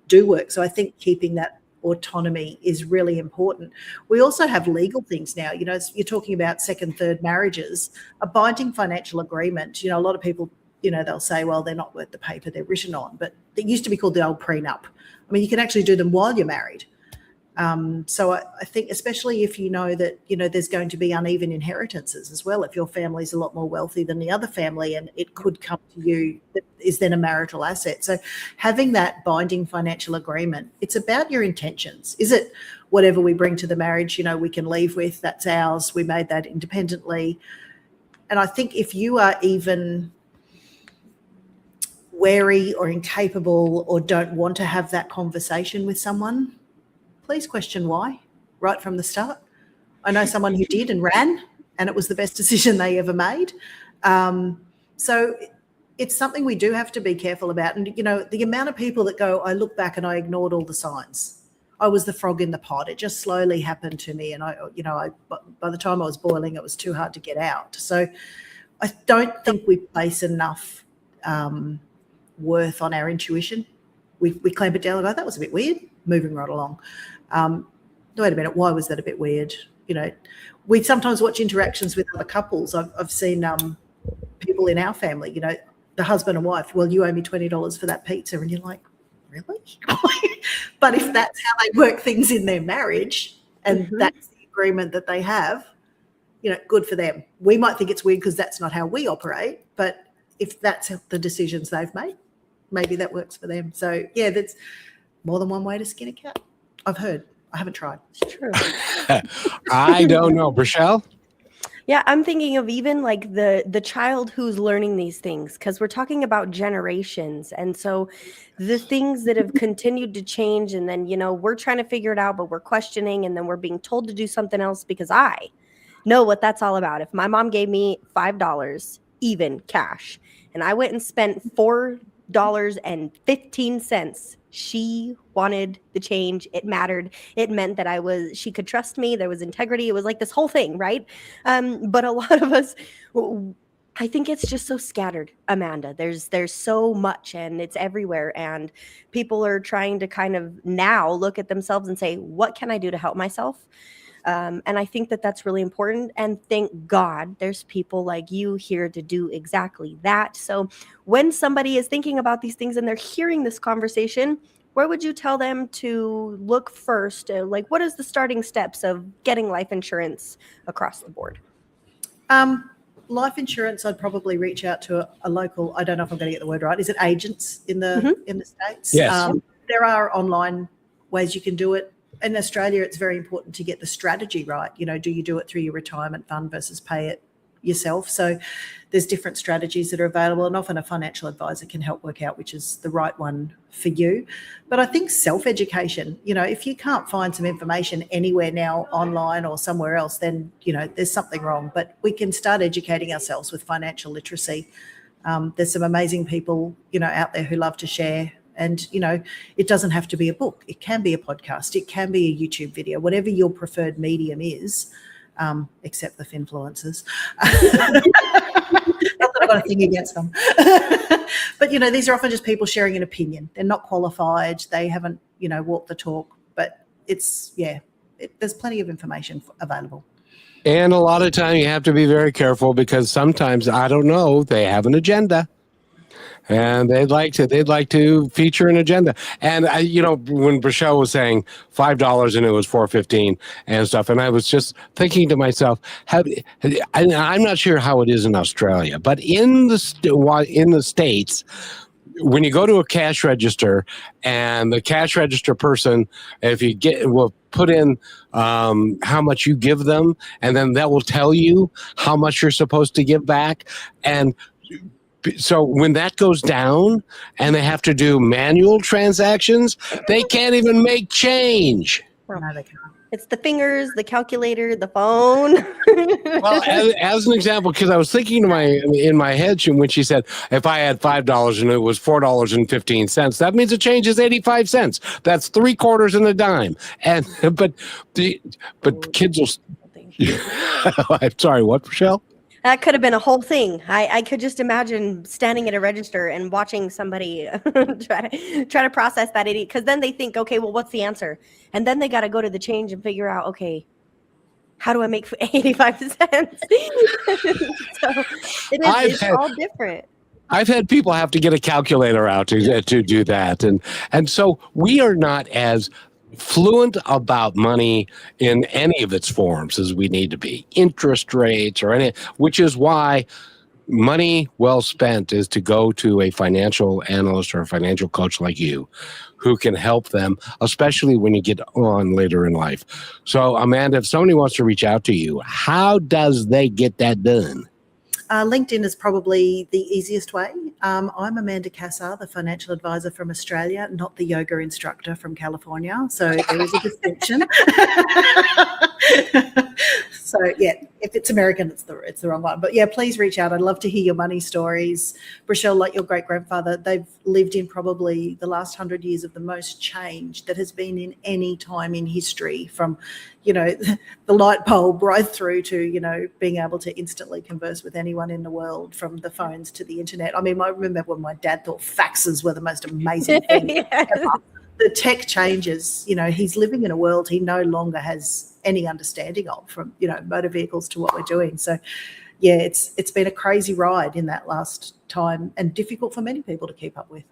do work. So I think keeping that autonomy is really important. We also have legal things now. You're talking about second, third marriages, a binding financial agreement. A lot of people, they'll say, well, they're not worth the paper they're written on, but it used to be called the old prenup. I mean, you can actually do them while you're married. So I think especially if you know that, there's going to be uneven inheritances as well. If your family's a lot more wealthy than the other family and it could come to you, that is then a marital asset. So having that binding financial agreement, it's about your intentions. Is it whatever we bring to the marriage, we can leave with, that's ours. We made that independently. And I think if you are even wary or incapable or don't want to have that conversation with someone, please question why right from the start. I know someone who did and ran, and it was the best decision they ever made. So it's something we do have to be careful about. And, the amount of people that go, I look back and I ignored all the signs. I was the frog in the pot. It just slowly happened to me. And by the time I was boiling, it was too hard to get out. So I don't think we place enough worth on our intuition. We clamp it down and go, that was a bit weird, moving right along. Wait a minute, why was that a bit weird? We sometimes watch interactions with other couples. I've seen people in our family, the husband and wife, well, you owe me $20 for that pizza. And you're like, really? But if that's how they work things in their marriage and that's the agreement that they have, good for them. We might think it's weird because that's not how we operate, but if that's the decisions they've made, maybe that works for them. So, yeah, that's more than one way to skin a cat. I've heard. I haven't tried. It's true. I don't know. Rochelle? Yeah, I'm thinking of even like the child who's learning these things, because we're talking about generations. And so the things that have continued to change, and then, we're trying to figure it out, but we're questioning, and then we're being told to do something else because know what that's all about. If my mom gave me $5, even cash, and I went and spent $4.15, she wanted the change. It mattered. It meant that she could trust me. There was integrity. It was like this whole thing, right? But a lot of us, I think it's just so scattered, Amanda. There's so much, and it's everywhere, and people are trying to kind of now look at themselves and say, what can I do to help myself? And I think that that's really important. And thank God there's people like you here to do exactly that. So when somebody is thinking about these things and they're hearing this conversation, where would you tell them to look first? Like, what is the starting steps of getting life insurance across the board? Life insurance, I'd probably reach out to a local, I don't know if I'm going to get the word right. Is it agents in the States? Yes. There are online ways you can do it. In Australia, it's very important to get the strategy right. You know, do you do it through your retirement fund versus pay it yourself? So there's different strategies that are available, and often a financial advisor can help work out which is the right one for you. But I think self-education, you know, if you can't find some information anywhere now online or somewhere else, then, you know, there's something wrong. But we can start educating ourselves with financial literacy. There's some amazing people, you know, out there who love to share. And, you know, it doesn't have to be a book. It can be a podcast. It can be a YouTube video, whatever your preferred medium is, except the finfluencers. Not that I've got a thing against them. But, you know, these are often just people sharing an opinion. They're not qualified. They haven't, you know, walked the talk. But it's, there's plenty of information available. And a lot of time you have to be very careful because sometimes, I don't know, they have an agenda. And they'd like to feature an agenda. And you know, when Rochelle was saying $5 and it was $4.15 and stuff, and I was just thinking to myself, I'm not sure how it is in Australia, but in the States, when you go to a cash register and the cash register person, if you will put in how much you give them, and then that will tell you how much you're supposed to give back. And so when that goes down and they have to do manual transactions, they can't even make change. No, they can't. It's the fingers, the calculator, the phone. Well, as an example, because I was thinking in my head when she said, if I had $5 and it was $4.15, that means the change is 85 cents. That's 3/4 and a dime. And but kids will. I'm sorry, what, Rochelle? That could have been a whole thing. I could just imagine standing at a register and watching somebody try to process that idiot, because then they think, okay, well, what's the answer? And then they got to go to the change and figure out, okay, how do I make 85 cents? So it's all different. I've had people have to get a calculator out to do that, and so we are not as fluent about money in any of its forms as we need to be, interest rates or any, which is why money well spent is to go to a financial analyst or a financial coach like you who can help them, especially when you get on later in life. So Amanda, if somebody wants to reach out to you, how does they get that done? LinkedIn is probably the easiest way. I'm Amanda Cassar, the financial advisor from Australia, not the yoga instructor from California. So there is a distinction. So yeah, if it's American, it's the wrong one. But yeah, please reach out. I'd love to hear your money stories. Rochelle, like your great-grandfather, they've lived in probably the last 100 years of the most change that has been in any time in history, from, you know, the light bulb right through to, you know, being able to instantly converse with anyone in the world, from the phones to the internet. I mean, I remember when my dad thought faxes were the most amazing thing ever. The tech changes, you know, he's living in a world he no longer has any understanding of, from, you know, motor vehicles to what we're doing. So yeah, it's been a crazy ride in that last time, and difficult for many people to keep up with.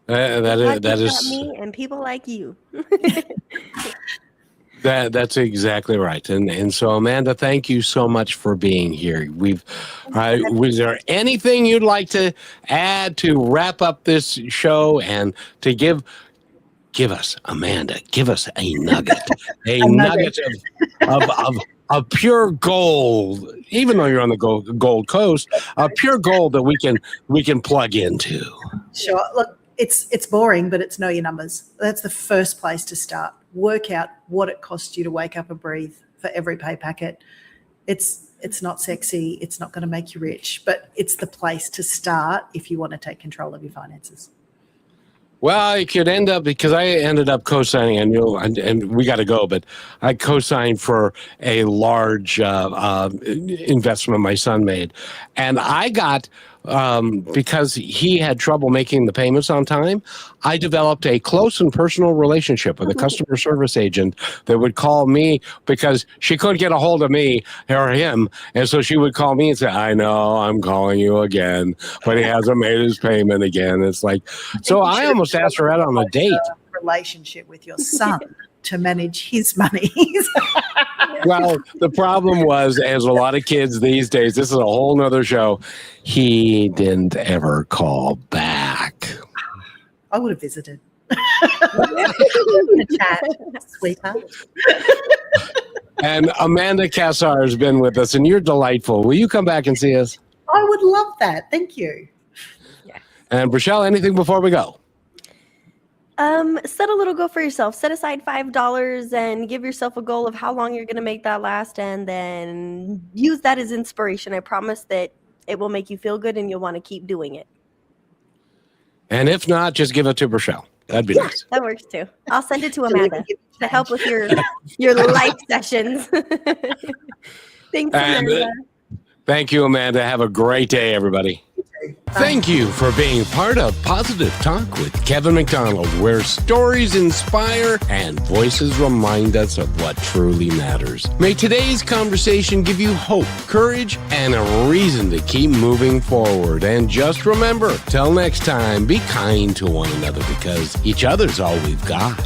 That is me and people like you. That's exactly right. And so Amanda, thank you so much for being here. Was there anything you'd like to add to wrap up this show and to give us, Amanda, give us a nugget, a nugget of pure gold, even though you're on the Gold Coast, a pure gold that we can plug into? Sure. Look, it's boring, but it's know your numbers. That's the first place to start. Work out what it costs you to wake up and breathe for every pay packet. It's not sexy. It's not going to make you rich, but it's the place to start if you want to take control of your finances. Well, it could end up, because I ended up co-signing, and we got to go, but I co-signed for a large investment my son made. And I got, because he had trouble making the payments on time, I developed a close and personal relationship with a customer service agent that would call me because she couldn't get a hold of me or him. And so she would call me and say, I know, I'm calling you again, but he hasn't made his payment again. It's like, so I almost asked her out on a date. Relationship with your son to manage his money. Well, the problem was, as a lot of kids these days, this is a whole nother show, he didn't ever call back. I would have visited. A chat, sweetheart. And Amanda Cassar has been with us, and you're delightful. Will you come back and see us? I would love that. Thank you. And Rochelle, anything before we go? Set a little goal for yourself. Set aside $5 and give yourself a goal of how long you're going to make that last, and then use that as inspiration. I promise that it will make you feel good and you'll want to keep doing it. And if not, just give it to Rochelle. That'd be nice. That works too. I'll send it to Amanda to help with your life sessions. Thanks, Amanda. Thank you, Amanda. Have a great day, everybody. Thank you for being part of Positive Talk with Kevin McDonald, where stories inspire and voices remind us of what truly matters. May today's conversation give you hope, courage, and a reason to keep moving forward. And just remember, till next time, be kind to one another because each other's all we've got.